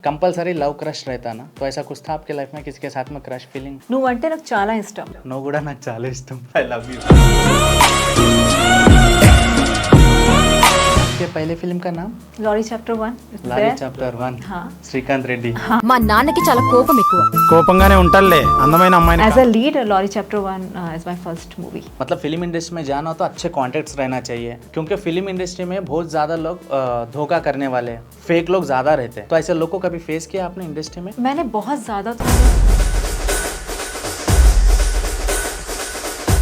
Compulsory love crush रहता ना, तो ऐसा कुछ था आपके लाइफ में किसी के साथ में क्रश फीलिंग? నువ్వంటే నాకు చాలా ఇష్టం. నువ్వు కూడా నాకు చాలా ఇష్టం. I love you. आपके पहले फिल्म का नाम? Lorry chapter 1. Lorry chapter 1. हाँ. శ్రీకాంత్ రెడ్డి. మా నాన్నకి చాలా కోపం ఎక్కువ. కోపంగానే ఉంటాడులే అందమైన అమ్మాయిని. As a lead Lori chapter 1 is my first movie. मतलब फिल्म इंडस्ट्री में जाना हो तो अच्छे कॉन्टेक्ट्स रहना चाहिए, क्योंकि फिल्म इंडस्ट्री में बहुत ज़्यादा लोग धोखा करने वाले हैं, फेक लोग ज़्यादा रहते हैं. तो ऐसे लोग को कभी फेस किया आपने इंडस्ट्री में? मैंने बहुत ज़्यादा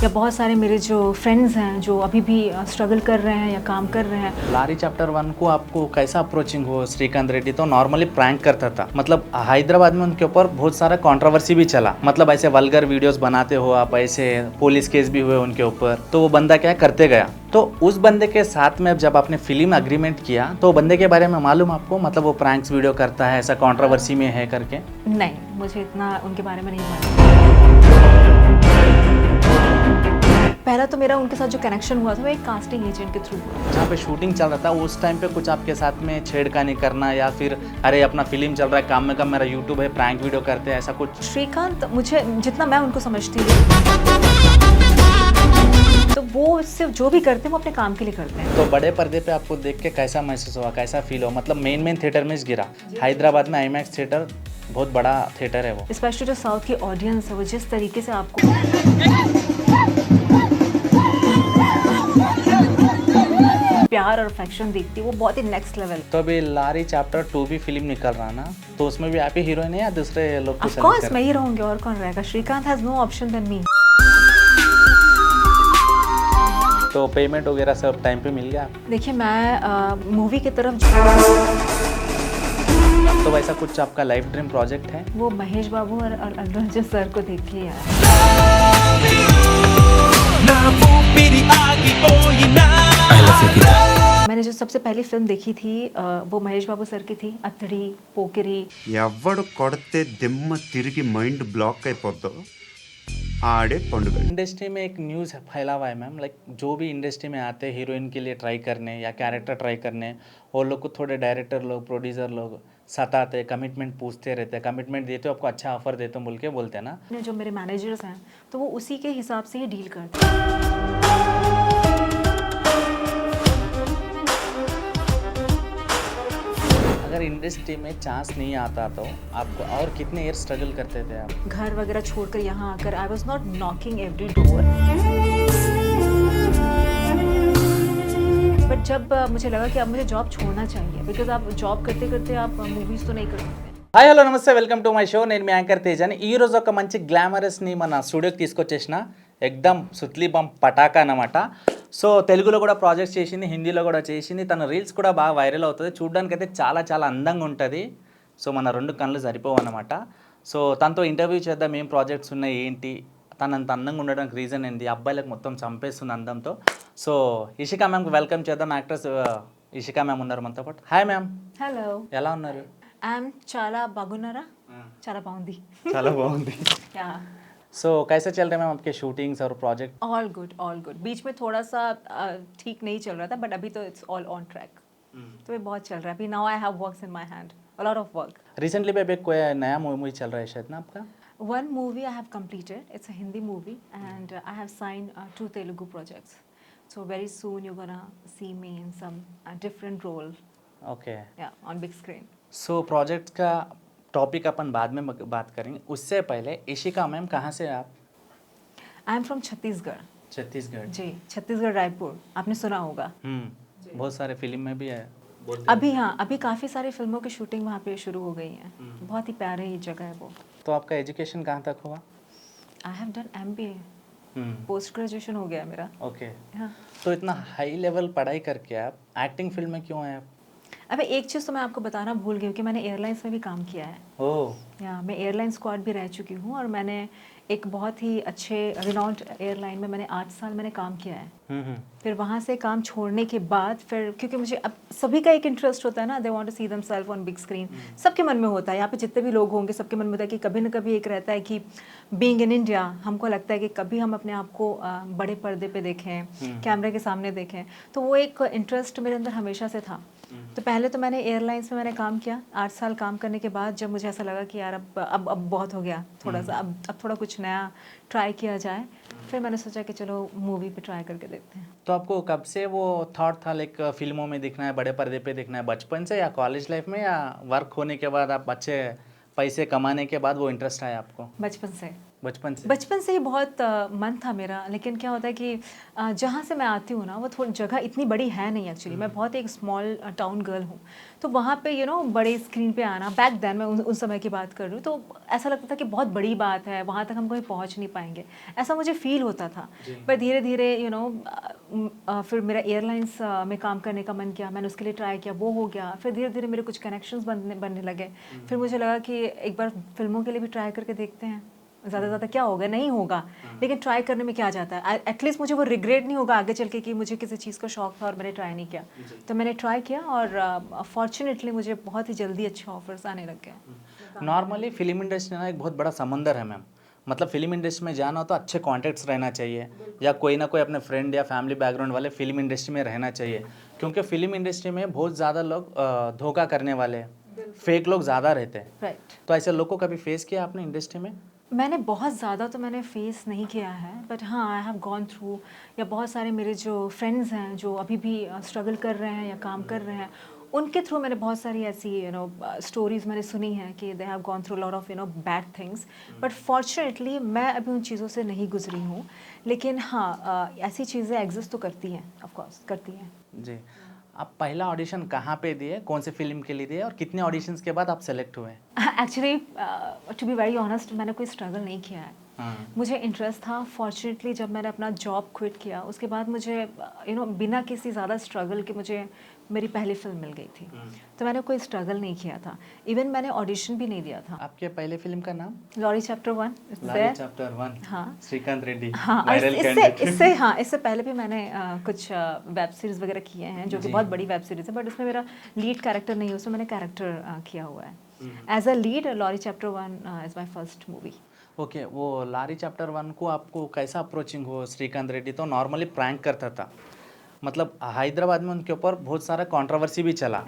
या बहुत सारे मेरे जो फ्रेंड्स हैं जो अभी भी स्ट्रगल कर रहे हैं या काम कर रहे हैं. लारी चैप्टर 1 को आपको कैसा अप्रोचिंग हो? श्रीकांत रेड्डी तो नॉर्मली प्रैंक करता था, मतलब हैदराबाद में उनके ऊपर बहुत सारा कंट्रोवर्सी भी चला, मतलब ऐसे वल्गर वीडियोस बनाते हो आप, ऐसे पुलिस केस भी हुए उनके ऊपर. तो वो बंदा क्या करते गया, तो उस बंदे के साथ में जब आपने फिल्म अग्रीमेंट किया तो बंदे के बारे में मालूम आपको, मतलब वो प्रैंक्स वीडियो करता है, ऐसा कंट्रोवर्सी में है करके? नहीं, मुझे इतना उनके बारे में नहीं मालूम. पहला तो मेरा उनके साथ जो कनेक्शन हुआ था वो एक कास्टिंग एजेंट के थ्रू हुआ. जहाँ पे शूटिंग चल रहा था उस टाइम पे कुछ आपके साथ में छेड़खानी करना, या फिर अरे अपना फिल्म चल रहा है, काम में कम मेरा यूट्यूब है, प्रैंक वीडियो करते हैं, ऐसा कुछ? श्रीकांत मुझे जितना मैं उनको समझती हूँ तो वो सिर्फ जो भी करते हैं वो अपने काम के लिए करते हैं. तो बड़े पर्दे पे आपको देख के कैसा महसूस हुआ, कैसा फील हुआ? मतलब मेन थिएटर में गिरा, हैदराबाद में आईमैक्स थिएटर बहुत बड़ा थिएटर है वो. स्पेशली जो साउथ की ऑडियंस है वो जिस तरीके से आपको प्यार और अफेक्शन देखती है वो बहुत ही नेक्स्ट लेवल. तो अभी लारी चैप्टर 2 भी फिल्म निकल रहा ना, तो उसमें भी आप ही हीरोइन है या दूसरे लोग को ऑफ select कोर्स कर? मैं ही रहूंगी, और कौन रहेगा. Srikanth has no option than me. तो पेमेंट वगैरह सब टाइम पे मिल गया? देखिए मैं मूवी की तरफ तो वैसा कुछ आपका लाइफ ड्रीम प्रोजेक्ट है? वो महेश बाबू और अल्लू अर्जुन सर को देख के यार. मैंने जो सबसे पहली फिल्म देखी थी वो महेश बाबू सर की थी, अतड़ी पोकिरी. ఎవడు కొడితే దిమ్మ తిరిగి మైండ్ బ్లాక్ అయిపోద్దో ఆడే పండుగ. इंडस्ट्री में एक न्यूज़ फैला हुआ है मैम, लाइक जो भी इंडस्ट्री में आते हैं हीरोइन के लिए ट्राई करने या कैरेक्टर ट्राई करने, वो लोग को थोड़े डायरेक्टर लोग, प्रोड्यूसर लोग सताते, कमिटमेंट पूछते रहते हैं, कमिटमेंट देते हो आपको अच्छा ऑफर देते हो बोल के बोलते हैं ना. जो मेरे मैनेजर्स हैं तो वो उसी के हिसाब से ही डील करते हैं. अगर इंडस्ट्री में चांस नहीं आता तो आपको और कितने ईयर स्ट्रगल करते थे आप? घर वगैरह छोड़कर यहाँ आकर I was not knocking every door. But जब मुझे लगा कि अब मुझे जॉब छोड़ना चाहिए, बिकॉज आप जॉब करते करते आप मूवीज तो नहीं कर सकते. హాయ్ హలో నమస్తే, వెల్కమ్ టు మై షో. నేను మీ యాంకర్ తేజాని. ఈరోజు ఒక మంచి గ్లామరస్ని మన స్టూడియోకి తీసుకొచ్చేసిన, ఎక్దమ్ సుత్లీ బంప్ పటాకా అన్నమాట. సో తెలుగులో కూడా ప్రాజెక్ట్స్ చేసింది, హిందీలో కూడా చేసింది, తన రీల్స్ కూడా బాగా వైరల్ అవుతుంది, చూడడానికి అయితే చాలా చాలా అందంగా ఉంటుంది. సో మన రెండు కళ్ళు సరిపోవు అన్నమాట. సో తనతో ఇంటర్వ్యూ చేద్దాం, ఏం ప్రాజెక్ట్స్ ఉన్నాయి ఏంటి, తను అంత అందంగా ఉండడానికి రీజన్ ఏంటి, అబ్బాయిలకు మొత్తం చంపేస్తుంది అందంతో. సో ఇషికా మ్యామ్కి వెల్కమ్ చేద్దాం. యాక్ట్రెస్ ఇషికా మ్యామ్ ఉన్నారు మనతో పాటు. హాయ్ మ్యామ్, हेलो, ఎలా ఉన్నారు? ఐఎమ్ చాలా బాగున్నారా? చాలా బాగుంది. చాలా బాగుంది. या सो कैसे चल रहे हैं मैम आपके शूटिंग्स और project? All good, all good. बीच में थोड़ा सा ठीक नहीं चल रहा था, बट अभी तो इट्स ऑल ऑन ट्रैक. तो ये बहुत चल रहा है अभी. Now I have works in my hand, a lot of work. Recently भी अभी कोई नया मूवी चल रहा है शायद ना आपका? One movie I have completed. It's a Hindi movie, and I have signed 2 Telugu projects. So very soon you're gonna see me in some different role. Okay. Yeah, on big screen. So project का topic अपन बाद में बात करेंगे, उससे पहले Ishika ma'am कहाँ से आप? I am from Chhattisgarh. Chhattisgarh. जी, छत्तीसगढ़ रायपुर. आपने सुना होगा. बहुत सारे फिल्म में भी है. अभी हाँ, अभी काफ़ी सारी फिल्मों की शूटिंग वहाँ पे शुरू हो गई है. बहुत ही प्यारी जगह है वो. तो आपका एजुकेशन कहाँ तक हुआ? I have done MBA. Post graduation हो गया है मेरा. ओके. हाँ. तो इतना हाई लेवल पढ़ाई करके आप एक्टिंग फील्ड में क्यों आए आप? अबे एक चीज़ तो मैं आपको बताना भूल गई हूँ कि मैंने एयरलाइंस में भी काम किया है. ओह. या मैं एयरलाइन स्क्वाड भी रह चुकी हूँ, और मैंने एक बहुत ही अच्छे रिनाउंड एयरलाइन में मैंने 8 साल मैंने काम किया है. फिर वहाँ से काम छोड़ने के बाद फिर, क्योंकि मुझे अब सभी का एक इंटरेस्ट होता है ना, they want to see themselves on big screen. सबके मन में होता है, यहाँ पे जितने भी लोग होंगे सबके मन में होता है कि कभी ना कभी एक रहता है कि बीइंग इन इंडिया हमको लगता है कि कभी हम अपने आप को बड़े पर्दे पे देखें, कैमरे के सामने देखें. तो वो एक इंटरेस्ट मेरे अंदर हमेशा से था. तो पहले तो मैंने एयरलाइंस में मैंने काम किया 8 साल काम करने के बाद जब मुझे ऐसा लगा कि यार अब बहुत हो गया थोड़ा सा, अब थोड़ा कुछ नया ट्राई किया जाए, फिर मैंने सोचा कि चलो मूवी पे ट्राई करके देखते हैं। तो आपको कब से वो थॉट था लाइक फिल्मों में दिखना है, बड़े पर्दे पे दिखना है, बचपन से या कॉलेज लाइफ में या वर्क होने के बाद, आप अच्छे पैसे कमाने के बाद वो इंटरेस्ट आया आपको? बचपन से बचपन से ही बहुत मन था मेरा, लेकिन क्या होता है कि जहाँ से मैं आती हूँ ना वो थोड़ी जगह इतनी बड़ी है नहीं एक्चुअली। मैं बहुत एक स्मॉल टाउन गर्ल हूँ, तो वहाँ पे बड़े स्क्रीन पे आना, बैक देन मैं उस समय की बात कर रही हूँ, तो ऐसा लगता था कि बहुत बड़ी बात है, वहाँ तक हम कहीं पहुँच नहीं पाएंगे, ऐसा मुझे फील होता था। पर धीरे धीरे फिर मेरा एयरलाइंस में काम करने का मन किया, मैंने उसके लिए ट्राई किया, वो हो गया। फिर धीरे धीरे मेरे कुछ कनेक्शंस बनने लगे। फिर मुझे लगा कि एक बार फिल्मों के लिए भी ट्राई करके देखते हैं, ज़्यादा क्या होगा, नहीं होगा, लेकिन ट्राई करने में क्या जाता है। एटलीस्ट मुझे वो रिग्रेट नहीं होगा आगे चल के कि मुझे किसी चीज़ का शौक था और मैंने ट्राई नहीं किया। तो मैंने ट्राई किया और फॉर्चुनेटली मुझे बहुत ही जल्दी अच्छे ऑफर्स आने लग गए। नॉर्मली फिल्म इंडस्ट्री ना एक बहुत बड़ा समंदर है मैम। मतलब फिल्म इंडस्ट्री में जाना हो तो अच्छे कॉन्टेक्ट्स रहना चाहिए, या कोई ना कोई अपने फ्रेंड या फैमिली बैकग्राउंड वाले फिल्म इंडस्ट्री में रहना चाहिए, क्योंकि फिल्म इंडस्ट्री में बहुत ज़्यादा लोग धोखा करने वाले, फेक लोग ज़्यादा रहते हैं। राइट। तो ऐसे लोग को कभी फेस किया आपने इंडस्ट्री में? मैंने बहुत ज़्यादा तो मैंने फेस नहीं किया है, बट हाँ आई हैव गॉन थ्रू, या बहुत सारे मेरे जो फ्रेंड्स हैं जो अभी भी स्ट्रगल कर रहे हैं या काम कर रहे हैं, उनके थ्रू मैंने बहुत सारी ऐसी स्टोरीज़ मैंने सुनी हैं कि they have gone through lot of bad things. But fortunately मैं अभी उन चीज़ों से नहीं गुजरी हूँ, लेकिन हाँ ऐसी चीज़ें एग्जिस्ट तो करती हैं, ऑफकोर्स करती हैं। जी। आप पहला ऑडिशन कहाँ पे दिए, कौन से फिल्म के लिए दिए, और कितने ऑडिशंस के बाद आप सेलेक्ट हुए? Actually to be very honest, मैंने कोई स्ट्रगल नहीं किया है। मुझे इंटरेस्ट था। फॉर्चुनेटली जब मैंने अपना जॉब क्विट किया उसके बाद मुझे बिना किसी ज़्यादा स्ट्रगल के मुझे मेरी पहली फिल्म मिल गई थी। तो मैंने कोई स्ट्रगल नहीं किया था, इवन मैंने ऑडिशन भी नहीं दिया था। आपके पहले फिल्म का नाम? लॉरी चैप्टर 1। लॉरी चैप्टर 1। हाँ, श्रीकांत रेड्डी। हाँ, वायरल इससे पहले भी मैंने कुछ वेब सीरीज़ वगैरह किए हैं जो कि बहुत बड़ी वेब सीरीज़ है, बट उसमें मेरा लीड कैरेक्टर नहीं है, उसमें मैंने कैरेक्टर किया हुआ है as a lead. Lori chapter 1 is my first movie. Okay, वो लॉरी चैप्टर 1 को आपको कैसा अप्रोचिंग हो? श्रीकांत रेड्डी तो नॉर्मली प्रैंक करता था, मतलब हैदराबाद में उनके ऊपर बहुत सारा कंट्रोवर्सी भी चला।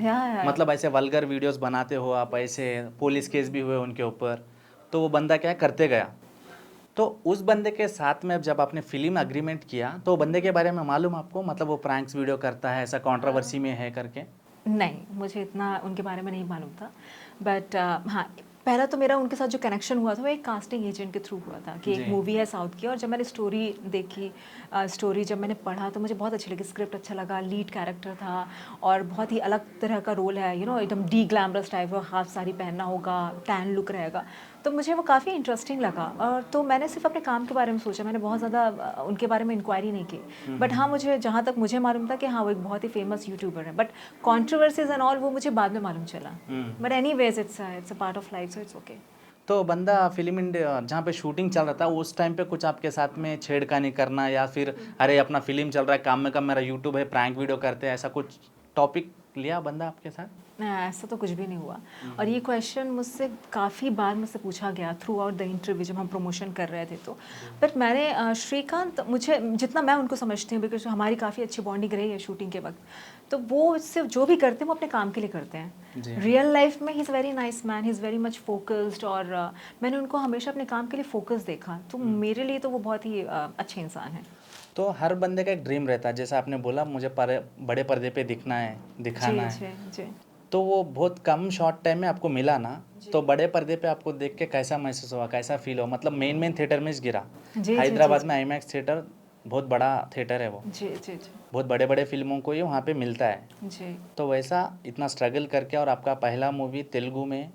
मतलब ऐसे वल्गर वीडियोस बनाते हो आप, ऐसे पुलिस केस भी हुए उनके ऊपर, तो वो बंदा क्या करते गया। तो उस बंदे के साथ में जब आपने फिल्म अग्रीमेंट किया तो बंदे के बारे में मालूम आपको, मतलब वो प्रैंक्स वीडियो करता है, ऐसा कंट्रोवर्सी में है करके? नहीं, मुझे इतना उनके बारे में नहीं मालूम था, बट हाँ पहला तो मेरा उनके साथ जो कनेक्शन हुआ था वो एक कास्टिंग एजेंट के थ्रू हुआ था कि एक मूवी है साउथ की, और जब मैंने स्टोरी देखी, स्टोरी जब मैंने पढ़ा तो मुझे बहुत अच्छी लगी, स्क्रिप्ट अच्छा लगा, लीड कैरेक्टर था और बहुत ही अलग तरह का रोल है, एकदम डी ग्लैमरस टाइप का, हाफ साड़ी पहनना होगा, टैन लुक रहेगा, तो मुझे वो काफ़ी इंटरेस्टिंग लगा। और तो मैंने सिर्फ अपने काम के बारे में सोचा, मैंने बहुत ज़्यादा उनके बारे में इंक्वायरी नहीं की। बट हाँ, मुझे जहाँ तक मुझे मालूम था कि हाँ वो एक बहुत ही फेमस यूट्यूबर है, बट कॉन्ट्रोवर्सीज एंड ऑल वो मुझे बाद में मालूम चला। But anyways it's a part of life, so it's okay. तो बंदा फिल्म इंडिया जहाँ पे शूटिंग चल रहा था उस टाइम पे कुछ आपके साथ में छेड़खानी करना, या फिर अरे अपना फिल्म चल रहा है, काम में काम मेरा यूट्यूब है, प्रैंक वीडियो करते हैं, ऐसा कुछ टॉपिक लिया बंदा आपके साथ? ऐसा तो कुछ भी नहीं हुआ। और ये क्वेश्चन मुझसे काफ़ी बार मुझसे पूछा गया थ्रू आउट द इंटरव्यू जब हम प्रमोशन कर रहे थे, तो बट मैंने श्रीकांत, मुझे जितना मैं उनको समझती हूँ, बिकॉज हमारी काफ़ी अच्छी बॉन्डिंग रही है शूटिंग के वक्त, तो वो सिर्फ जो भी करते हैं वो अपने काम के लिए करते हैं। रियल लाइफ में he is very nice man, he is very much focused, और मैंने उनको हमेशा अपने काम के लिए फोकस देखा, तो मेरे लिए तो वो बहुत ही अच्छे इंसान हैं। तो हर बंदे का एक ड्रीम रहता है, जैसा आपने बोला मुझे बड़े पर्दे पे दिखना है, दिखाना है, जी। तो वो बहुत कम शॉर्ट टाइम में आपको मिला ना, तो बड़े पर्दे पे आपको देख के कैसा महसूस हुआ, कैसा फील हुआ? मतलब मेन थिएटर में गिरा, हैदराबाद में आईमैक्स थिएटर बहुत बड़ा थिएटर है वो, जी, बहुत बड़े बड़े फिल्मों को ही वहाँ पे मिलता है जी। तो वैसा इतना स्ट्रगल करके, और आपका पहला मूवी तेलुगु में,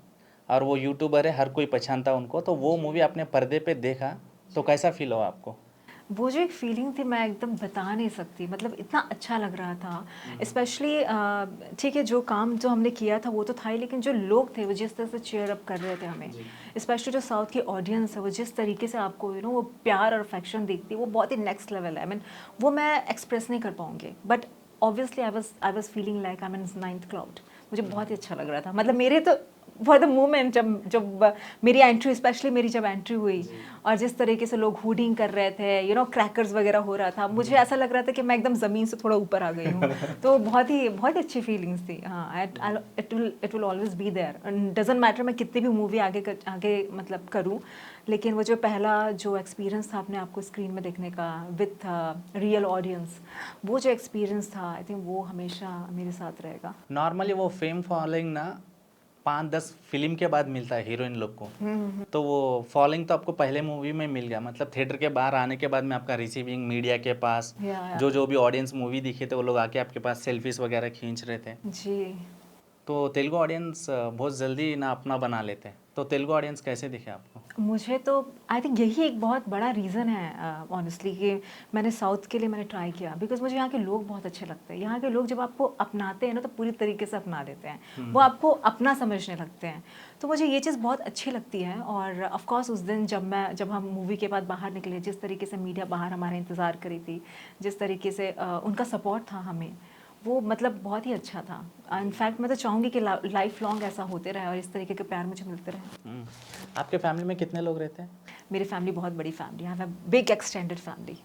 और वो यूट्यूबर है, हर कोई पहचानता उनको, तो वो मूवी आपने पर्दे पे देखा तो कैसा फील हुआ आपको? वो जो एक फीलिंग थी मैं एकदम बता नहीं सकती, मतलब इतना अच्छा लग रहा था। स्पेशली ठीक है, जो काम जो हमने किया था वो तो था ही, लेकिन जो लोग थे वो जिस तरह से चेयर अप कर रहे थे हमें, स्पेशली जो साउथ की ऑडियंस है वो जिस तरीके से आपको वो प्यार और अफेक्शन देखती है, वो बहुत ही नेक्स्ट लेवल है। आई मीन वो मैं एक्सप्रेस नहीं कर पाऊँगी, but obviously I was feeling like I mean 9th cloud. मुझे बहुत ही अच्छा लग रहा था, मतलब मेरे तो फॉर द मोमेंट जब मेरी एंट्री, स्पेशली मेरी जब एंट्री हुई और जिस तरीके से लोग हुडिंग कर रहे थे, यू नो, क्रैकर्स वगैरह हो रहा था, मुझे ऐसा लग रहा था कि मैं एकदम ज़मीन से थोड़ा ऊपर आ गई हूँ। तो बहुत ही अच्छी फीलिंग्स थी। हाँ, it will always be there. Doesn't matter मैं कितनी भी मूवी आगे मतलब करूँ, लेकिन वो जो पहला जो एक्सपीरियंस था अपने आप को स्क्रीन में देखने का विथ रियल ऑडियंस, वो जो एक्सपीरियंस था, आई थिंक वो हमेशा मेरे साथ रहेगा। नॉर्मली वो फेम फॉलोइंग ना 5-10 फिल्म के बाद मिलता है हीरोइन लोग को। तो वो फॉलोइंग तो आपको पहले मूवी में मिल गया, मतलब थिएटर के बाहर आने के बाद में आपका रिसीविंग मीडिया के पास, या जो भी ऑडियंस मूवी दिखे थे वो लोग आके आपके पास सेल्फीज वगैरह खींच रहे थे। जी। तो तेलुगु ऑडियंस बहुत जल्दी ना अपना बना लेते हैं। तो तेलुगु ऑडियंस कैसे दिखे आपको? मुझे तो आई थिंक यही एक बहुत बड़ा रीज़न है ऑनेस्टली कि मैंने साउथ के लिए मैंने ट्राई किया, बिकॉज मुझे यहाँ के लोग बहुत अच्छे लगते हैं। यहाँ के लोग जब आपको अपनाते हैं ना तो पूरी तरीके से अपना लेते हैं, वो आपको अपना समझने लगते हैं। तो मुझे ये चीज़ बहुत अच्छी लगती है। और ऑफ कोर्स उस दिन जब हम मूवी के बाद बाहर निकले, जिस तरीके से मीडिया बाहर हमारा इंतज़ार करी थी, जिस तरीके से उनका सपोर्ट था हमें, वो मतलब बहुत ही अच्छा था। इनफैक्ट मैं तो चाहूँगी कि लाइफ लॉन्ग ऐसा होते रहे और इस तरीके के प्यार मुझे मिलते रहे। आपके फैमिली में कितने लोग रहते हैं? मेरी फैमिली बहुत बड़ी फैमिली है, बिग एक्सटेंडेड फैमिली।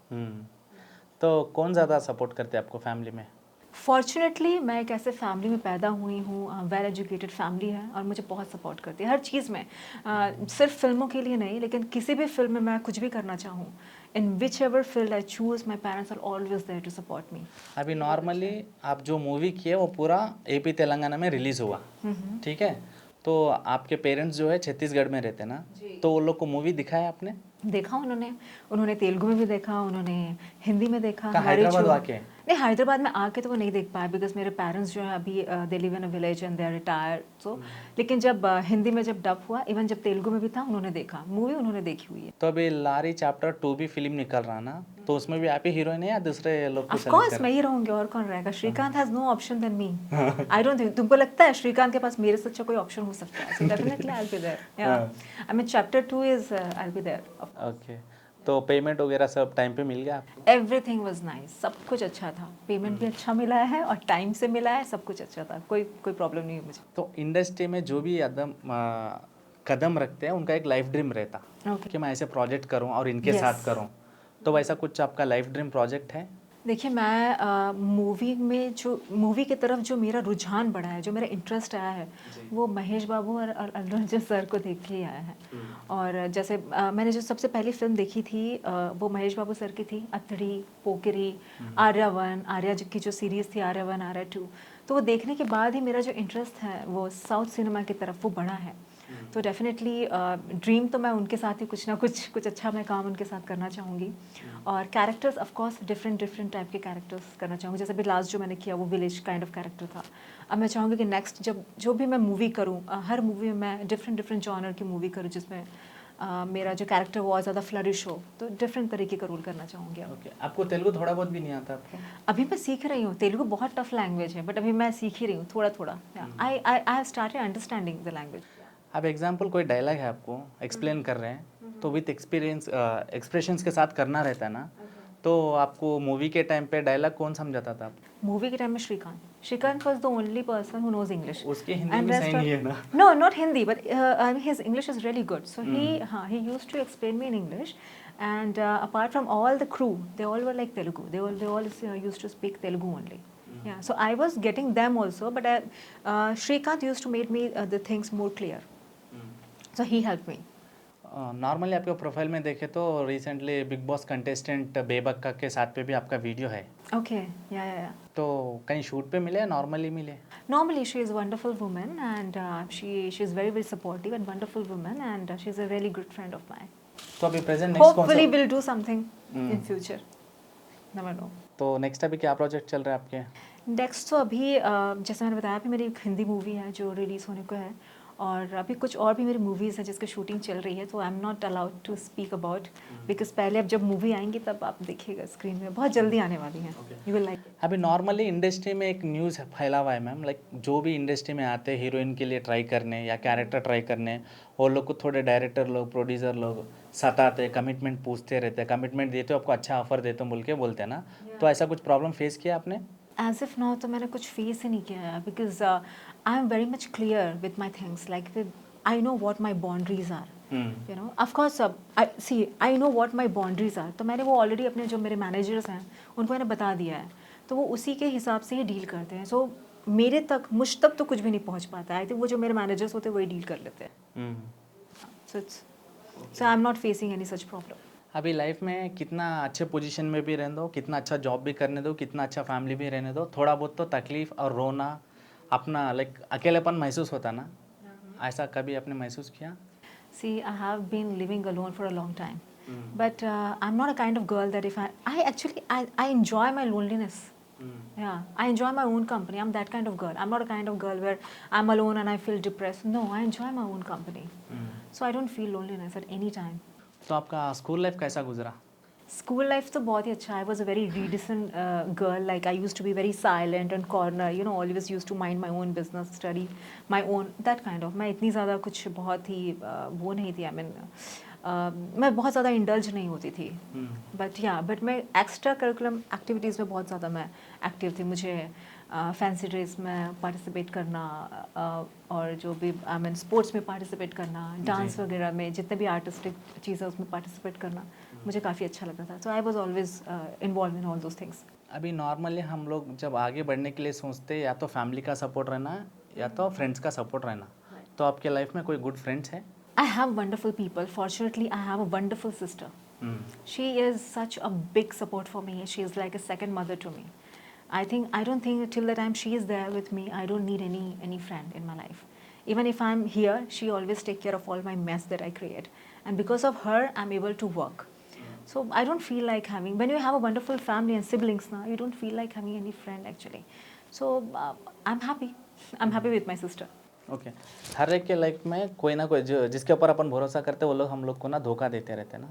तो कौन ज़्यादा सपोर्ट करते हैं आपको फैमिली में? फॉर्चुनेटली मैं एक ऐसे फैमिली में पैदा हुई हूँ, वेल एजुकेटेड फैमिली है और मुझे बहुत सपोर्ट करती है हर चीज़ में। सिर्फ फिल्मों के लिए नहीं, लेकिन किसी भी फिल्म में मैं कुछ भी करना चाहूँ, in whichever field I choose, my parents are always there to support me. अभी नॉर्मली आप जो मूवी किए वो पूरा एपी तेलंगाना में रिलीज़ हुआ, ठीक है? तो आपके पेरेंट्स जो है छत्तीसगढ़ में रहते हैं ना, तो वो लोग को मूवी दिखाया आपने? देखा उन्होंने तेलुगु में भी देखा, उन्होंने हिंदी में देखा। कहाँ, हमारे हैदराबाद जो आके? नहीं, हैदराबाद में आके तो वो नहीं देख पाए, बिकॉज मेरे पेरेंट्स जो है अभी they live in a village and they are retired. So लेकिन जब हिंदी में जब डब हुआ, इवन जब तेलुगु में भी था, उन्होंने देखा मूवी, उन्होंने देखी हुई है। तो अभी लारी चैप्टर 2 भी फिल्म निकल रहा ना, तो उसमें भी आप ही हीरोइन है या दूसरे लोग को ऑफ सेलेक्ट कोर्स कर? मैं ही रहूंगी, और कौन रहेगा? Srikanth has no option than me. I don't think, तुमको लगता है श्रीकांत के पास मेरे से अच्छा कोई ऑप्शन हो सकता है? So definitely I will be there. या I mean chapter 2 is I will be there. Okay, तो पेमेंट वगैरह सब टाइम पे मिल गया आपको? एवरीथिंग वाज नाइस, सब कुछ अच्छा था, पेमेंट भी अच्छा मिला है और टाइम से मिला है, सब कुछ अच्छा था, कोई प्रॉब्लम नहीं है मुझे। तो इंडस्ट्री में जो भी कदम रखते हैं उनका एक लाइफ ड्रीम रहता Okay. कि मैं ऐसे प्रोजेक्ट करूं और इनके Yes. साथ करूं। तो वैसा कुछ आपका लाइफ ड्रीम प्रोजेक्ट है? देखिए, मैं मूवी की तरफ जो मेरा रुझान बढ़ा है, जो मेरा इंटरेस्ट आया है, वो महेश बाबू और अल्लू अर्जुन सर को देख के ही आया है। और जैसे मैंने जो सबसे पहली फिल्म देखी थी वो महेश बाबू सर की थी, अतड़ी, पोकिरी, आर्या की जो सीरीज़ थी आर्या 1, आर्या 2। तो वो देखने के बाद ही मेरा जो इंटरेस्ट है वो साउथ सिनेमा की तरफ वो बढ़ा है। तो डेफिनेटली ड्रीम तो मैं उनके साथ ही कुछ अच्छा मैं काम उनके साथ करना चाहूँगी। और characters of course different type के कैरेक्टर्स करना चाहूँगी। जैसे अभी लास्ट जो मैंने किया वो विलेज काइंड ऑफ कैरेक्टर था। अब मैं चाहूँगी कि नेक्स्ट जो भी मैं मूवी करूँ, हर मूवी में मैं डिफरेंट जॉनर की मूवी करूँ जिसमें मेरा जो कैरेक्टर बहुत ज़्यादा फ्लरिश हो। तो डिफरेंट तरीके का रोल करना चाहूँगी। ओके, आपको तेलुगु थोड़ा बहुत भी नहीं आता आपको? अभी मैं सीख रही हूँ। तेलुगु बहुत टफ लैंग्वेज है, बट अभी मैं सीख ही रही हूँ थोड़ा। I have started understanding the language. अब एग्जाम्पल कोई डायलॉग है आपको एक्सप्लेन कर रहे हैं, तो विथ एक्सप्रेशंस के साथ करना रहता है ना, तो आपको मूवी के टाइम पे डायलॉग कौन समझाता था? मूवी के टाइम में Srikanth was the only person who knows English. उसकी हिंदी भी सही नहीं है ना? No, not Hindi, but his English is really good. So he used to explain me in English, and apart from all the crew, they all were like Telugu. They all used to speak Telugu only. Yeah, so I was getting them also, but Shrikant used to make me the things more clear. So he helped me. Normally आपके profile में देखे तो recently big boss contestant बेबक्का के साथ पे भी आपका video है, Okay, yeah. तो कहीं शूट पे मिले या नॉर्मली मिले? Normally, she is a wonderful woman, and she is very supportive and wonderful woman, and she is a really good friend of mine. तो अभी प्रेजेंट नेक्स्ट कौन Hopefully, सा? we'll do something in future. Never know. तो next अभी क्या project चल रहा है आपके? नेक्स्ट तो अभी जैसे मैंने बताया, अभी मेरी एक हिंदी मूवी है जो रिलीज़ होने को है, और अभी कुछ और भी मेरी मूवीज़ है जिसकी शूटिंग चल रही है। तो I am not allowed to speak about, because पहले अब जब मूवी आएंगी तब आप देखिएगा स्क्रीन में, बहुत जल्दी आने वाली हैं। You will like. अभी नॉर्मली इंडस्ट्री में एक न्यूज़ फैला हुआ है मैम, लाइक जो भी इंडस्ट्री में आते हैं हीरोइन के लिए ट्राई करने या कैरेक्टर ट्राई करने, वो लोग को थोड़े डायरेक्टर लोग, प्रोड्यूसर लोग सताते, कमिटमेंट पूछते रहते हैं, कमिटमेंट देते हो आपको अच्छा ऑफर देते हो बोल के बोलते हैं ना, तो ऐसा कुछ प्रॉब्लम फेस किया आपने? एज इफ नाउ तो मैंने कुछ फेस ही नहीं किया है, because I am very much clear with my things. Like I know what my boundaries are. You know, of course, I know what my boundaries are. तो मैंने वो already अपने जो मेरे managers हैं उनको मैंने बता दिया है, तो वो उसी के हिसाब से ही डील करते हैं. So मेरे तक, मुझ तक तो कुछ भी नहीं पहुंच पाता है. I think वो जो मेरे managers होते हैं वही डील कर लेते हैं. So I'm not facing any such problem. अभी लाइफ में कितना अच्छे पोजीशन में भी रहने दो, कितना अच्छा जॉब भी करने दो, कितना अच्छा फैमिली भी रहने दो, थोड़ा बहुत तो तकलीफ और रोना, अपना लाइक अकेलेपन महसूस होता ना, ऐसा कभी आपने महसूस किया? See, I have been living alone for a long time, but I'm not a kind of girl that if I enjoy my loneliness. Yeah, I enjoy my own company. I'm that kind of girl. I'm not a kind of girl where I'm alone and I feel depressed. No, I enjoy my own company. So I don't feel loneliness at any time. तो आपका school life कैसा गुजरा? School life तो बहुत ही अच्छा. I was a very reticent girl. Like I used to be very silent and corner. You know, always used to mind my own business, study my own, that kind of. मैं इतनी ज़्यादा कुछ बहुत ही वो नहीं थी. I mean, मैं बहुत ज़्यादा इंडल्ज नहीं होती थी. बट मैं एक्स्ट्रा करिकुलम एक्टिविटीज़ में बहुत ज़्यादा मैं एक्टिव थी. मुझे फैंसी ड्रेस में पार्टिसिपेट करना और जो भी आई मीन स्पोर्ट्स में पार्टिसिपेट करना, डांस वगैरह में, जितने भी आर्टिस्टिक चीज़ें उसमें पार्टिसिपेट करना मुझे काफ़ी अच्छा लगता था. So I was always involve in all those things. अभी नॉर्मली हम लोग जब आगे बढ़ने के लिए सोचते हैं, या तो फैमिली का सपोर्ट रहना या तो फ्रेंड्स का सपोर्ट रहना, तो आपके लाइफ में कोई गुड फ्रेंड्स है? I have wonderful people. Fortunately, I have a wonderful sister. She is such a big support for me. She is like a second mother to me. I don't think till the time she is there with me, I don't need any friend in my life. Even if I'm here, she always take care of all my mess that I create. And because of her, I'm able to work. So I don't feel like having, when you have a wonderful family and siblings now, you don't feel like having any friend actually. So I'm happy. I'm happy with my sister. Okay हर एक के life में कोई ना कोई जो जिसके ऊपर अपन भरोसा करते हैं वो लोग हम लोग को ना धोखा देते रहते हैं ना,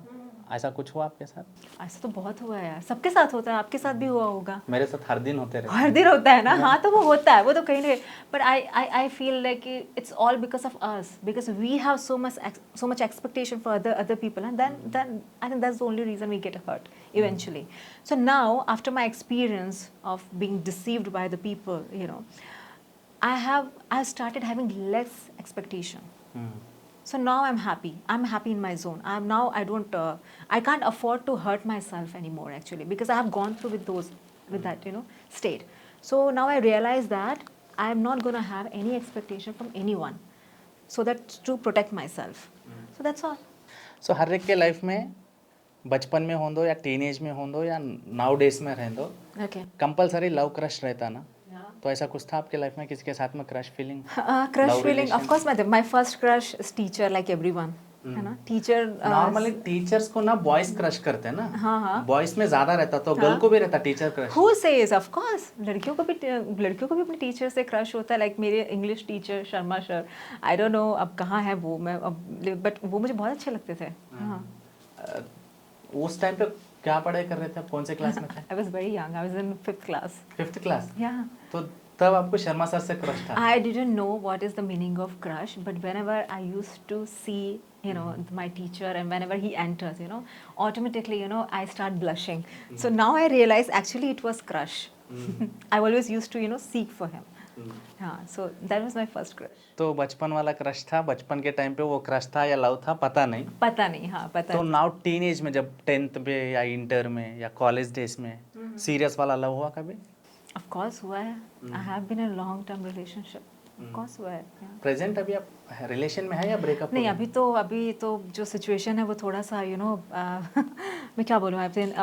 ऐसा कुछ हुआ आपके साथ? ऐसा तो बहुत हुआ है यार, सबके साथ होता है. आपके साथ भी हुआ होगा. मेरे साथ हर दिन होते रहते हर दिन होता है ना. हाँ तो वो होता है, वो तो कहीं नहीं. But I feel like it's all because of us, because we have so much expectation for other people and then I think that's the only reason we get hurt eventually. So now after my experience of being deceived by the people, you know, I started having less expectation. So now I'm happy. I'm happy in my zone. I can't afford to hurt myself anymore actually, because I have gone through with that, you know, state. So now I realize that I am not going to have any expectation from anyone. So that's to protect myself. So that's all. सो हर एक के life में बचपन में हो दो या teenage में हो दो या नाउ डेज में रह दो, Okay. कंपलसरी लव क्रश रहता ना, तो ऐसा कुछ था आपके लाइफ में किसी के साथ में crush feeling? Crush Love feeling, of relation? course. My first crush is teacher, like everyone. है ना, टीचर. नॉर्मली टीचर्स को ना बॉयज क्रश करते हैं ना. हाँ. बॉयज में ज्यादा रहता, तो गर्ल को भी रहता teacher crush. Who says? Of course, लड़कियों को भी अपने टीचर से क्रश होता है. लाइक मेरे English teacher Sharma sir, I don't no अब कहाँ है वो, मैं अब, बट वो मुझे बहुत अच्छे लगते थे. हाँ. उस टाइम पे क्या पढ़ाई कर रहे थे आप, कौन से क्लास में थे? I was very young. I was in 5th class. 5th class? Yeah. तो तब आपको शर्मा सर से क्रश था? I didn't know what is the meaning of crush, but whenever I used to see, you know, my teacher, and whenever he enters, you know, automatically, you know, I start blushing. So now I realize actually it was crush. I always used to, you know, seek for him. हाँ, so that was my first crush. तो बचपन वाला crush था, बचपन के time पे वो crush था या लव था पता नहीं. पता नहीं. हाँ, पता तो नहीं. नाउ टीनेज में जब 10th पे या इंटर में या कॉलेज डेज में सीरियस वाला लव हुआ कभी? Of course हुआ है. I have been in a long term relationship. Of course हुआ है. Yeah. प्रेजेंट अभी आप रिलेशन में है या ब्रेकअप? नहीं, अभी तो जो सिचुएशन है वो थोड़ा सा, you know, मैं क्या बोलूँ, I think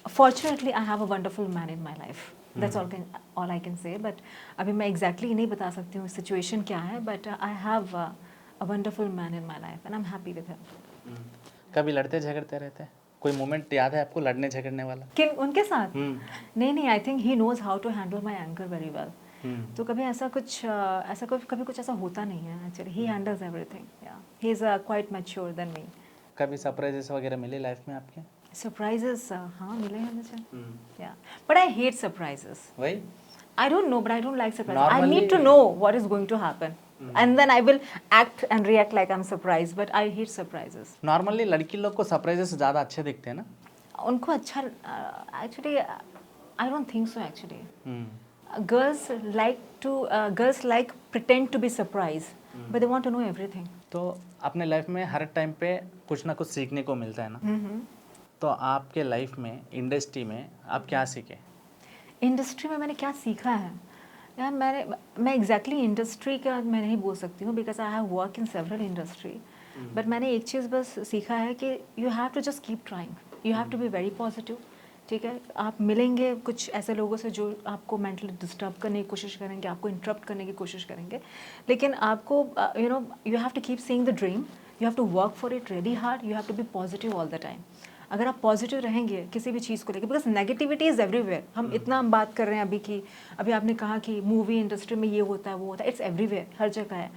fortunately I have a wonderful man in my life. That's all I can say. But अभी मैं एग्जैक्टली नहीं बता सकती हूँ सिचुएशन क्या है, but I have a wonderful man in my life and I am happy with him. कभी लड़ते झगड़ते रहते हैं? कोई मोमेंट याद है आपको लड़ने झगड़ने वाला? किन उनके साथ? नहीं, I think he knows how to handle my anger very well. तो कभी कभी कुछ ऐसा होता नहीं है actually. He handles everything. Yeah he is quite mature than me. कभी सरप्राइजेस वगैरह मिले लाइफ में आपके? सरप्राइजेस हाँ मिले हैं मुझे. या बट आई हेट सरप्राइजेस. वही I don't know, but I don't like surprises. I Normally- need to know what is going to happen. And then I will act and react like I'm surprised, but I hate surprises. Normally लड़की लोग को surprises ज़्यादा अच्छे दिखते हैं ना? उनको अच्छा, actually, I don't think so actually. girls like pretend to be surprised, but they want to know everything. तो अपने लाइफ में हर टाइम पे कुछ ना कुछ सीखने को मिलता है ना, तो आपके लाइफ में इंडस्ट्री में आप क्या सीखे? इंडस्ट्री में मैंने क्या सीखा है यार, मैं एग्जैक्टली इंडस्ट्री का मैं नहीं बोल सकती हूँ, because I have work in several industry, but मैंने एक चीज़ बस सीखा है कि you have to just keep trying, you have to be very positive. ठीक है, आप मिलेंगे कुछ ऐसे लोगों से जो आपको मेंटली डिस्टर्ब करने की कोशिश करेंगे, आपको इंटरप्ट करने की कोशिश करेंगे, लेकिन आपको you have to keep seeing the dream, you have to work for it really hard, you have to be positive all the time. अगर आप पॉजिटिव रहेंगे किसी भी चीज़ को लेकर, बिकॉज नेगेटिविटी इज़ एवरीवेयर। हम बात कर रहे हैं अभी आपने कहा कि मूवी इंडस्ट्री में ये होता है वो होता है, इट्स एवरीवेयर, हर जगह है,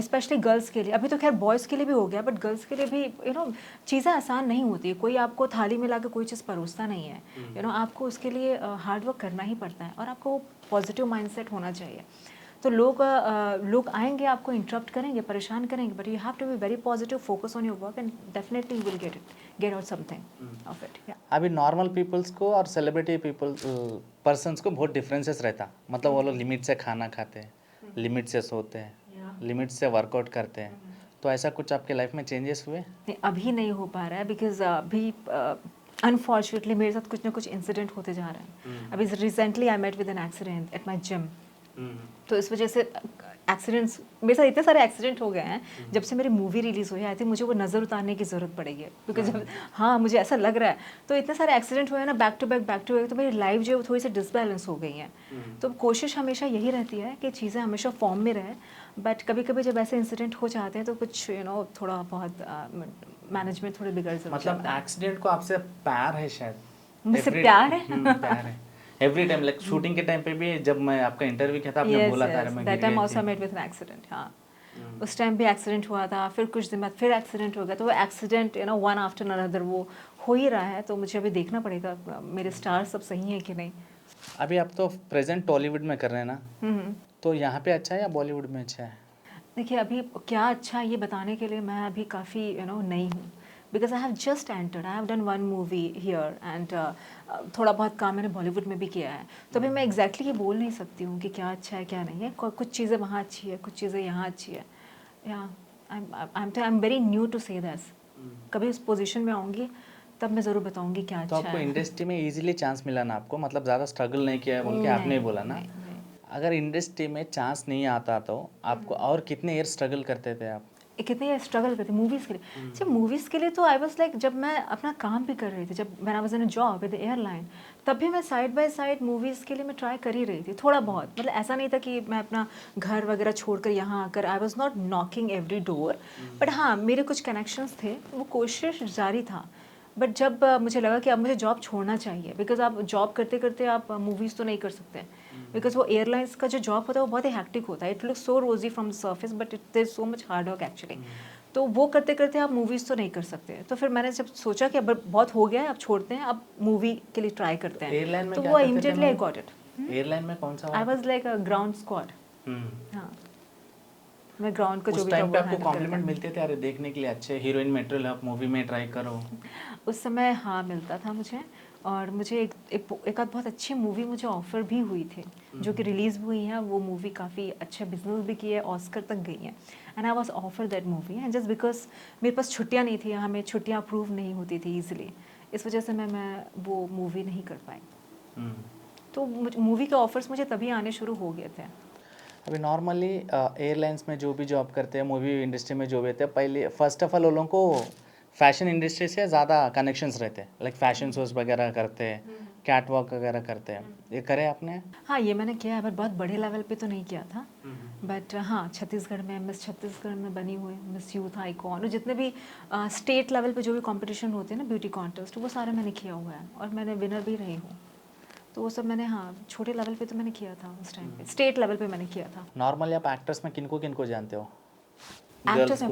स्पेशली गर्ल्स के लिए। अभी तो खैर बॉयज़ के लिए भी हो गया, बट गर्ल्स के लिए भी चीज़ें आसान नहीं होती है। कोई आपको थाली में लाकर कोई चीज़ परोसता नहीं है, आपको उसके लिए हार्ड वर्क करना ही पड़ता है, और आपको पॉजिटिव माइंडसेट होना चाहिए। तो लोग आएंगे, आपको इंटरप्ट करेंगे, परेशान करेंगे, but you have to be very positive, focus on your work, and definitely you will get out something of it. अभी नॉर्मल पीपल्स को और सेलिब्रिटी पर्सन्स को बहुत डिफरेंसेस रहता, मतलब वो लोग लिमिट से खाना खाते हैं, लिमिट से सोते हैं, लिमिट से वर्कआउट करते हैं, तो ऐसा कुछ आपके लाइफ में चेंजेस हुए? नहीं, अभी नहीं हो पा रहा है, बिकॉज अभी अनफॉर्चुनेटली मेरे साथ कुछ ना कुछ इंसिडेंट होते जा रहे हैं। अभी recently I met with an accident at my gym, तो इस वजह से एक्सीडेंट्स, मेरे साथ इतने सारे एक्सीडेंट हो गए हैं जब से मेरी मूवी रिलीज़ हुई है। आई थिंक मुझे वो नज़र उतारने की ज़रूरत पड़ेगी, क्योंकि जब मुझे ऐसा लग रहा है, तो इतने सारे एक्सीडेंट हुए हैं ना, बैक टू बैक, तो मेरी लाइफ जो है थोड़ी सी डिसबैलेंस हो गई है। तो कोशिश हमेशा यही रहती है कि चीज़ें हमेशा फॉर्म में रहे, बट कभी कभी जब ऐसे इंसिडेंट हो जाते हैं तो कुछ थोड़ा बहुत मैनेजमेंट थोड़ी बिगड़ जाती है। मतलब एक्सीडेंट को आपसे प्यार है शायद? मुझसे प्यार है? प्यार है एवरी टाइम, लाइक शूटिंग के टाइम पे भी जब मैं आपका इंटरव्यू किया था, आपने बोला था मैं that time also met with an accident. हाँ, उस टाइम भी एक्सीडेंट हुआ था, फिर कुछ दिन बाद फिर एक्सीडेंट हो गया, तो वो एक्सीडेंट वन आफ्टर अनदर वो हो ही रहा है। तो मुझे अभी देखना पड़ेगा मेरे स्टार सब सही है कि नहीं। अभी आप तो प्रेजेंट टॉलीवुड में कर रहे हैं ना, तो यहाँ पे अच्छा है या बॉलीवुड में अच्छा है? देखिए, अभी क्या अच्छा है ये बताने के लिए मैं अभी काफ़ी नई हूँ, because I have just entered, I have done one movie here, and थोड़ा बहुत काम मैंने बॉलीवुड में भी किया है। तो अभी मैं एग्जैक्टली ये बोल नहीं सकती हूँ कि क्या अच्छा है क्या नहीं है। कुछ चीज़ें वहाँ अच्छी है, कुछ चीज़ें यहाँ अच्छी है। Yeah I am very new to say that. कभी उस पोजीशन में आऊँगी तब मैं ज़रूर बताऊँगी क्या तो अच्छा आपको है। इंडस्ट्री में इजीली चांस मिला ना आपको, मतलब ज़्यादा स्ट्रगल नहीं किया है बोल के आपने बोला ना? अगर इंडस्ट्री में चांस नहीं आता तो आपको और कितने ईयर स्ट्रगल करते थे आप? कितने स्ट्रगल करती मूवीज़ के लिए। जब मूवीज़ के लिए तो आई वाज लाइक, जब मैं अपना काम भी कर रही थी, जब when I was in a job with airline, तब भी मैं साइड बाय साइड मूवीज़ के लिए मैं ट्राई कर ही रही थी थोड़ा बहुत। मतलब ऐसा नहीं था कि मैं अपना घर वगैरह छोड़कर यहाँ आकर, I was not knocking every door, but हाँ मेरे कुछ कनेक्शंस थे, वो कोशिश जारी था। बट जब मुझे लगा कि अब मुझे जॉब छोड़ना चाहिए, बिकॉज आप जॉब करते करते आप मूवीज़ तो नहीं कर सकते, बिकॉज वो एयरलाइंस का जो जॉब होता है वो बहुत ही हैक्टिक होता है। इट लुक्स सो रोजी from the surface, but it is so much hard work actually. तो वो करते करते आप मूवीज़ तो नहीं कर सकते। तो फिर मैंने जब सोचा कि अब बहुत हो गया है, अब छोड़ते हैं, अब मूवी के लिए ट्राई करते हैं। एयरलाइन में तो क्या वो करते थे immediately I ma'am? Got it. Airline में कौन सा? I was like a ground squad. हाँ, मैं ग्राउंड का जो उस भी टाइम पे था वो आपको handle करता कॉम्प्लीमेंट था। मिलते थे, अरे देखने के लिए अच्छे हीरोइन मेटेरियल आप मूवी में ट्राई करो? उस समय हाँ मिलता था मुझे, और मुझे एक आध बहुत अच्छी मूवी मुझे ऑफर भी हुई थी, जो कि रिलीज़ हुई है। वो मूवी काफ़ी अच्छा बिजनेस भी की है, ऑस्कर तक गई है, and I was offer that movie, and just because मेरे पास छुट्टियाँ नहीं थी, हमें छुट्टियाँ अप्रूव नहीं होती थी ईजिली, इस वजह से मैं वो मूवी नहीं कर पाई। तो मूवी के ऑफर्स मुझे तभी आने शुरू हो गए थे। अभी नॉर्मली एयरलाइंस में जो भी जॉब करते हैं, मूवी इंडस्ट्री में जो भी रहते हैं, पहले फर्स्ट ऑफ ऑल वो लोगों को फैशन इंडस्ट्री से ज़्यादा कनेक्शंस रहते हैं, लाइक फैशन शोज वगैरह करते हैं, कैट वॉक वगैरह करते हैं। ये करे आपने? हाँ, ये मैंने किया है, बट बहुत बड़े लेवल पे तो नहीं किया था। बट हाँ, छत्तीसगढ़ में मिस छत्तीसगढ़ में बनी हुई, मिस यूथ आइकॉन, और जितने भी स्टेट लेवल पे जो भी कंपटीशन होते हैं ना, ब्यूटी कॉन्टेस्ट, वो सारे मैंने किया हुआ है, और मैंने विनर भी रही हूँ। तो वो सब मैंने, हाँ छोटे लेवल पे तो मैंने किया था उस टाइम पे, स्टेट लेवल पे मैंने किया था। नॉर्मली आप एक्टर्स में किनको किनको जानते हो? एक्टर्स में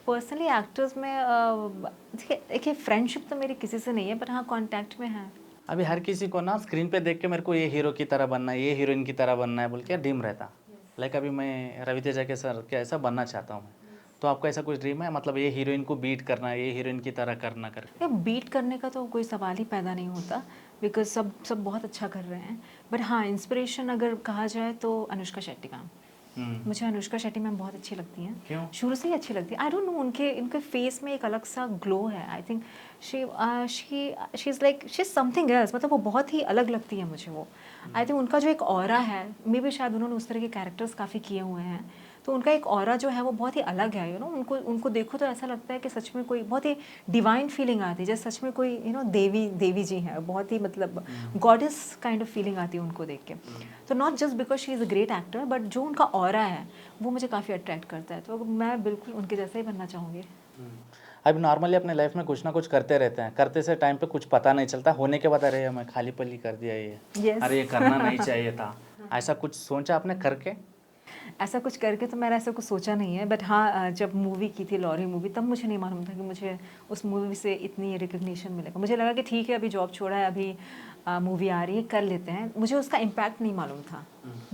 पर्सनली एक्टर्स में देखिए फ्रेंडशिप तो मेरी किसी से नहीं है, बट हाँ कॉन्टैक्ट में है। अभी हर किसी को ना स्क्रीन पे देख के मेरे को ये हीरो की तरह बनना है, ये हीरोइन की तरह बनना है बोल के ड्रीम रहता। लाइक अभी मैं रवि तेजा के सर के ऐसा बनना चाहता हूँ मैं। तो आपका ऐसा कुछ ड्रीम है, मतलब ये हीरोइन को बीट करना, ये हीरोइन की तरह करना करके? या बीट करने का तो कोई सवाल ही पैदा नहीं होता, बिकॉज सब बहुत अच्छा कर रहे हैं। बट हाँ, इंस्पिरेशन अगर कहा जाए तो अनुष्का शेट्टी मैम। मुझे अनुष्का शेट्टी मैम बहुत अच्छी लगती हैं। क्यों? शुरू से ही अच्छी लगती है। आई डोंट नो, उनके फेस में एक अलग सा ग्लो है। I think she is like she is something else, मतलब वो बहुत ही अलग लगती है मुझे वो। आई थिंक उनका जो एक ऑरा है, मे बी शायद उन्होंने उस तरह के कैरेक्टर्स काफ़ी किए हुए हैं, तो उनका एक ऑरा जो है वो बहुत ही अलग है। यू नो, उनको देखो तो ऐसा लगता है कि सच में कोई बहुत ही डिवाइन फीलिंग आती है, जैसे सच में कोई देवी जी हैं, बहुत ही मतलब गॉडेस काइंड ऑफ फीलिंग आती है उनको देख के। तो not just because she is a great actor, but जो उनका ऑरा है वो मुझे काफ़ी अट्रैक्ट करता है, तो मैं बिल्कुल उनके जैसा ही बनना चाहूँगी। अभी नॉर्मली अपने लाइफ में कुछ ना कुछ करते रहते हैं, करते से टाइम पे कुछ पता नहीं चलता, होने के बाद अरे मैं खाली पल्ली कर दिया ये, Yes. अरे ये करना नहीं चाहिए था। ऐसा कुछ सोचा आपने करके? ऐसा कुछ करके तो मैंने ऐसा कुछ सोचा नहीं है, बट हाँ, जब मूवी की थी लॉरी मूवी, तब मुझे नहीं मालूम था कि मुझे उस मूवी से इतनी रिकग्निशन मिलेगा। मुझे लगा कि ठीक है, अभी जॉब छोड़ा है, अभी मूवी आ रही है, कर लेते हैं। मुझे उसका इम्पैक्ट नहीं मालूम था।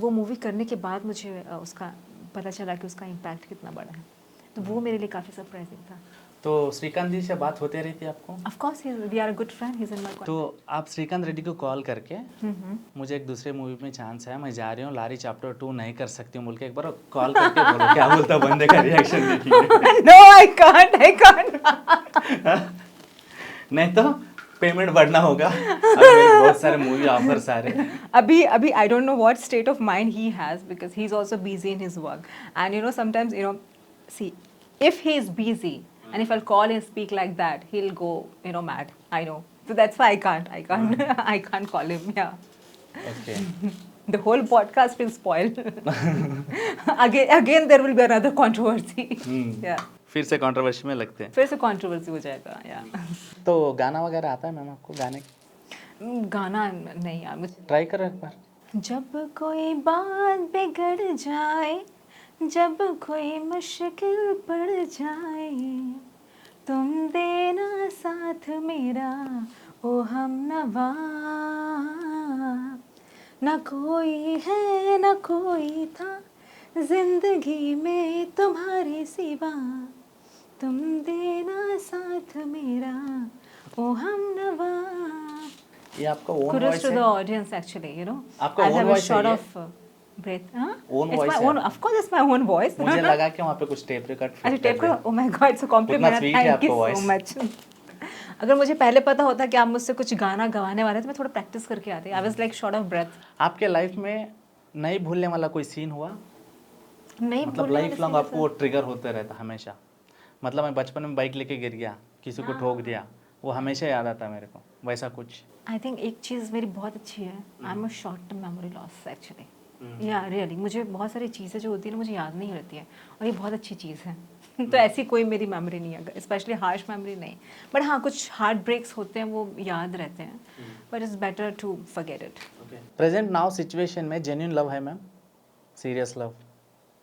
वो मूवी करने के बाद मुझे उसका पता चला कि उसका इम्पैक्ट कितना बड़ा है, तो वो मेरे लिए काफ़ी सरप्राइजिंग था। तो श्रीकांत जी से बात होती रहती है आपको? Of course we are a good friend, he is in my तो आप श्रीकांत रेड्डी को कॉल करके मुझे एक दूसरे मूवी में चांस है, मैं जा रही हूँ, लारी चैप्टर 2 नहीं कर सकती हूँ बोल के एक बार कॉल करके बोलो, क्या बोलता बंदे का रिएक्शन देखिए। No, I can't. नहीं तो पेमेंट बढ़ना होगा, अभी मेरे बहुत सारे मूवी ऑफर्स आ रहे हैं। अभी I don't know what state of mind he has, because he's also busy in his work, and sometimes see, if he is busy and if I'll call and speak like that, he'll go mad. I know, so that's why I can't I can't call him. Yeah, okay, the whole podcast will spoil. again there will be another controversy. Yeah, फिर से controversy में लगते हैं। फिर से controversy हो जाएगा। Yeah. तो गाना वगैरह आता है मैम आपको गाने? गाना नहीं यार, मुझे ट्राई करो एक बार। जब कोई बात बिगड़ जाए, जब कोई मुश्किल पड़ जाए, तुम देना साथ मेरा ओ हमनवा, न कोई है न कोई था जिंदगी में तुम्हारे सिवा, तुम देना साथ मेरा ओ हमनवा। ये आपका own Kudos voice to the है? audience, actually, आपका I'll own have a voice है shot ये? of breath. Huh? Own It's voice my है? own, of course, it's my own voice. मुझे लगा कि वहाँ पे कुछ टेप रिकॉर्ड अच्छा, टेप का, oh my God, so compliment, sweet है thank you आपका so voice। much। अगर मुझे पहले पता होता कि आप मुझसे कुछ गाना गवाने वाले हैं, तो मैं थोड़ा प्रैक्टिस करके आती। I was like short of breath। आपके लाइफ में नहीं भूलने वाला कोई सीन हुआ, नहीं मतलब भूलने लाइफ वाले लॉन्ग scene आपको वो ट्रिगर होते रहता हमेशा? मतलब मैं बचपन में बाइक लेके गिर गया, किसी को ठोक दिया, वो हमेशा याद आता मेरे को, वैसा कुछ? आई थिंक एक चीज़ मेरी बहुत अच्छी है, I am a short term memory loss actually. या रियली मुझे बहुत सारी चीज़ें जो होती है ना, मुझे याद नहीं रहती है, और ये बहुत अच्छी चीज़ है। तो ऐसी कोई मेरी मेमोरी नहीं है, स्पेशली हार्श मेमोरी नहीं, बट हाँ, कुछ हार्ट ब्रेक्स होते हैं वो याद रहते हैं, but it's better to forget it. Present now situation में जेन्युइन लव है मैम? सीरियस लव,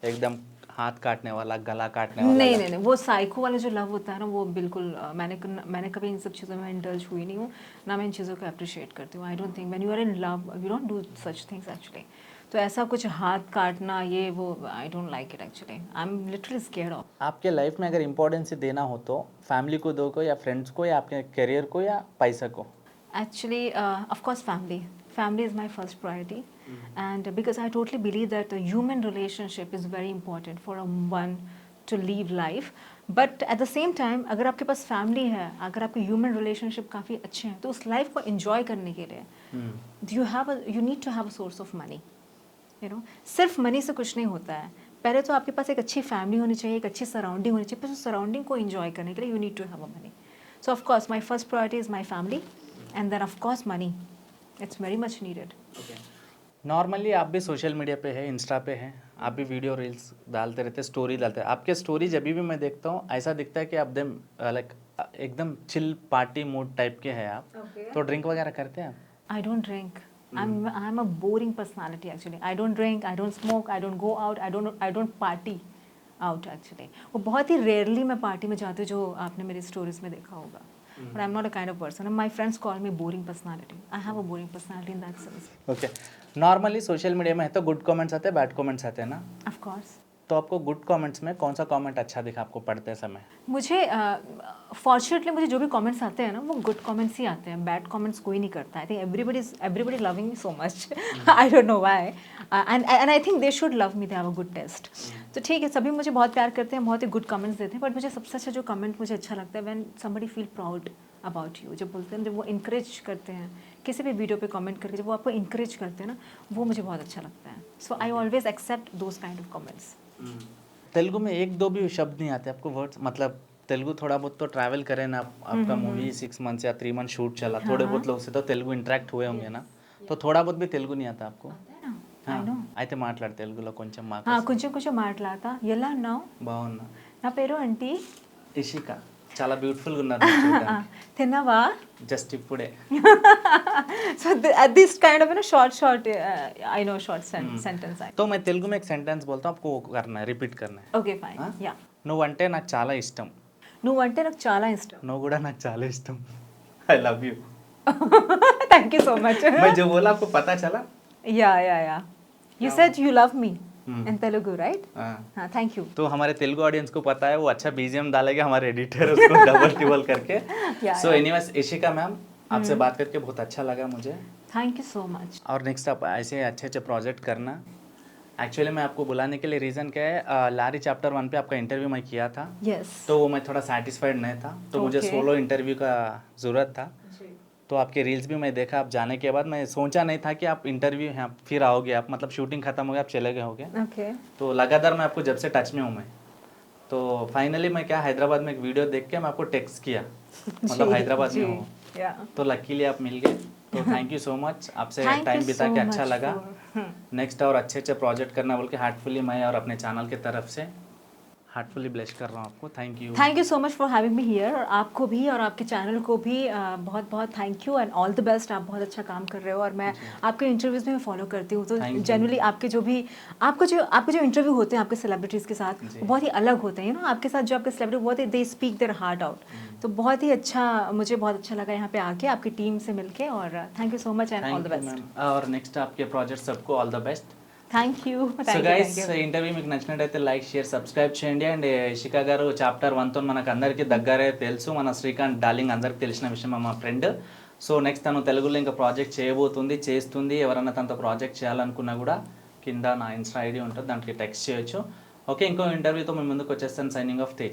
एकदम हाथ काटने वाला, गला काटने वाला? नहीं नहीं नहीं, वो साइको वाला जो लव होता है ना, वो बिल्कुल मैंने कभी इन सब चीज़ों में इंडल्ज हुई नहीं हूँ, ना मैं इन चीज़ों को अप्रिशिएट करती हूँ। I don't think when you are in love you don't do such things actually. तो ऐसा कुछ हाथ काटना ये वो, I don't like it actually, I am literally scared of. आपके लाइफ में अगर इम्पोर्टेंस देना हो तो फैमिली को दो को, या फ्रेंड्स को, या आपके करियर को, या पैसा को? Actually, of course, family. Family is my first priority, and because I totally believe that a human relationship is very important for one to live life. But at the same time, अगर आपके पास family है, अगर आपके human relationship काफ़ी अच्छे हैं, तो उस life को enjoy करने के लिए you need to have a source of money. सिर्फ मनी से कुछ नहीं होता है। पहले तो आपके पास एक अच्छी फैमिली होनी चाहिए, एक अच्छी सराउंडिंग होनी चाहिए, फिर उस सराउंडिंग को एंजॉय करने के लिए you need to have a money. So of course my first priority is my family, and then of course money, it's very much needed. Normally आप भी सोशल मीडिया पे है, इंस्टा पे है, आप भी वीडियो रील्स डालते रहते, स्टोरी डालते हैं। आपके स्टोरी जब भी मैं देखता हूँ ऐसा दिखता है कि आप लाइक एकदम चिल पार्टी मूड टाइप के हैं आप। तो ड्रिंक वगैरह करते हैं आप? I don't drink. I'm a boring personality actually. I don't drink, I don't smoke, I don't go out, I don't party out actually. वो बहुत ही rarely मैं पार्टी में जाती हूँ, जो आपने मेरी स्टोरीज में देखा होगा। But I'm not a kind of person. And my friends call me boring personality. I have a boring personality in that sense. Okay, normally social media में है तो गुड कमेंट्स आते हैं, बैड कमेंट्स आते हैं ना? Of course. तो आपको गुड कमेंट्स में कौन सा कमेंट अच्छा दिखा आपको पढ़ते समय? मुझे फॉर्चुनेटली मुझे जो भी कमेंट्स आते हैं ना वो गुड कमेंट्स ही आते हैं, बैड कमेंट्स कोई नहीं करता. I think everybody loving me so much. I don't know why, and I think they should love me, they have a good taste. तो ठीक है, सभी मुझे बहुत प्यार करते हैं, बहुत ही गुड कमेंट्स देते हैं, बट मुझे सबसे अच्छा जो कमेंट मुझे अच्छा लगता है when somebody feel proud about you. जब बोलते हैं, जब वो इंकरेज करते हैं किसी भी वीडियो पे कमेंट करके, जब वो आपको इंकरेज करते हैं ना, वो मुझे बहुत अच्छा लगता है. So I always accept those kind of comments. Telugu में एक दो भी शब्द नहीं आते आपको वर्ड्स? मतलब तेलुगु थोड़ा बहुत तो ट्रैवल करें ना, आपका मूवी 6 मंथ्स या 3 मंथ शूट चला, थोड़े बहुत लोग से तो तेलुगु इंटरेक्ट हुए होंगे ना, तो थोड़ा बहुत भी तेलुगु नहीं आता आपको? అయితే మాట్లాడు తెలుగులో కొంచెం మాకు. కొంచెం కొంచెం మాట్లాడతా. ఎలా ఉన్నావు? బాగున్నా. నా పేరు ఆంటీ ఇషిక. చాలా బ్యూటిఫుల్ గా ఉన్నారు మీరు చూడడానికి. తిన్నావా? జస్ట్ ఇప్పుడే. So this kind of short I know short sentence. तो मैं तेलुगु में एक सेंटेंस बोलता हूँ, आपको वो करना है, रिपीट करना है. Okay fine. యా. నువ్వంటే నాకు చాలా ఇష్టం. నువ్వంటే నాకు చాలా ఇష్టం. నువ్వు కూడా నాకు చాలా ఇష్టం. I love you. Thank you so much. मैं जो बोला आपको पता चला? या you said you love me in Telugu, right? हाँ, थैंक यू. तो हमारे तेलुगु ऑडियंस को पता है, वो अच्छा बीजीएम डालेगा हमारे एडिटर उसको डबल टिबल करके. सो एनीवेज इशिका मैम, आपसे बात करके बहुत अच्छा लगा मुझे. Thank you so much. और नेक्स्ट आप ऐसे अच्छे अच्छे प्रोजेक्ट करना. एक्चुअली मैं आपको बुलाने के लिए रीज़न क्या है, लारी चैप्टर 1 पे आपका इंटरव्यू मैं किया था, यस. तो वो मैं थोड़ा सेटिस्फाइड नहीं था, तो मुझे Okay. सोलो इंटरव्यू का ज़रूरत था. तो आपके रील्स भी मैं देखा, आप जाने के बाद मैं सोचा नहीं था कि आप इंटरव्यू हैं, आप फिर आओगे, आप मतलब शूटिंग खत्म हो गया, आप चले गए होगे. ओके. तो लगातार मैं आपको जब से टच में हूँ मैं, तो फाइनली मैं क्या हैदराबाद में एक वीडियो देख के मैं आपको टेक्स्ट किया, मतलब हैदराबाद में हूँ, या. तो लकीली आप मिल गए. तो थैंक यू सो मच, आपसे Thank टाइम you बिता so के अच्छा much लगा. for- नेक्स्ट और अच्छे अच्छे प्रोजेक्ट करना बोल के हार्टफुली मैं और अपने चैनल की तरफ से हार्टफुली ब्लेस कर रहा हूँ आपको. Thank you. Thank you so much for having me here. और आपको भी और आपके चैनल को भी बहुत बहुत thank you and all the best. आप बहुत अच्छा काम कर रहे हो और मैं आपके इंटरव्यूज़ में फॉलो करती हूँ, तो Thank you. जनरली आपके जो भी आपके जो इंटरव्यू होते हैं आपके सेलिब्रिटीज़ के साथ, वो बहुत ही अलग होते हैं. यू नो, आपके साथ जो आपके सेलिब्रिटी बहुत ही they speak their heart out. तो बहुत ही अच्छा, मुझे बहुत अच्छा लगा यहाँ पे आके आपकी टीम से मिलके. और thank you so much and all the thank you best. Ma'am. और नेक्स्ट आपके प्रोजेक्ट सबको all the best. Thank you. So guys, interview మీకు నచ్చినట్టయితే లైక్, షేర్, సబ్స్క్రైబ్ చేయండి. అండ్ ఇషికా గారు చాప్టర్ 1తో మనకు అందరికీ దగ్గరే తెలుసు, మన శ్రీకాంత్ డార్లింగ్ అందరికి తెలిసిన విషయం, మా ఫ్రెండ్. సో నెక్స్ట్ తను తెలుగులో ఇంకా ప్రాజెక్ట్ చేయబోతుంది, చేస్తుంది. ఎవరన్నా తనతో ప్రాజెక్ట్ చేయాలనుకున్నా కూడా కింద నా ఇన్స్టా ఐడి ఉంటుంది, దానికి టెక్స్ట్ చేయొచ్చు. ఓకే, ఇంకో ఇంటర్వ్యూతో మేము ముందుకు వచ్చేస్తాను. Signing off Teja.